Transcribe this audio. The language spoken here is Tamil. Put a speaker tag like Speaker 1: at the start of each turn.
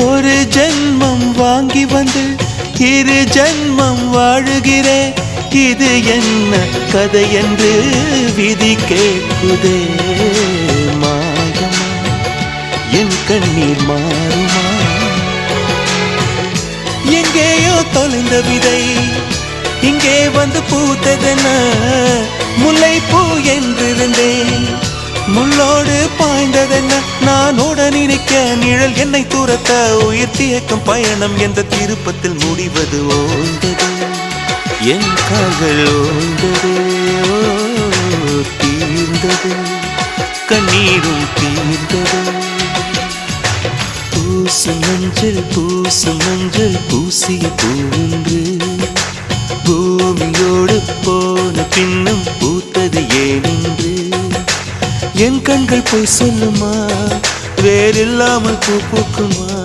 Speaker 1: ஒரு ஜென்மம் வாங்கி வந்து இரு ஜென்மம் வாழுகிறேன். இது என்ன கதை என்று விதி கேட்குதே. மாயமா என் கண்ணீர் மாறுமா? எங்கேயோ தொலைந்த விதை இங்கே வந்து பூத்ததென முல்லைப்பூ என்றிருந்தேன். முள்ளோடு பாய்ந்ததென்ன நானோட நினைக்க நிழல் என்னை துரத்த உயிர் தியக்கம் பயணம் என்ற திருப்பத்தில் முடிவது ஓய்ந்தது. என் கால்கள் ஓய்ந்தது, தீர்ந்தது, கண்ணீரும் தீர்ந்தது. பூசும் மஞ்சள் பூசும் மஞ்சள் பூசிய பூன்று பூமியோடு போன பின்னும் பூத்தது ஏனென்று என் கண்கள் போய் சொல்லுமா? வேறில்லாமல் பூ பூக்குமா?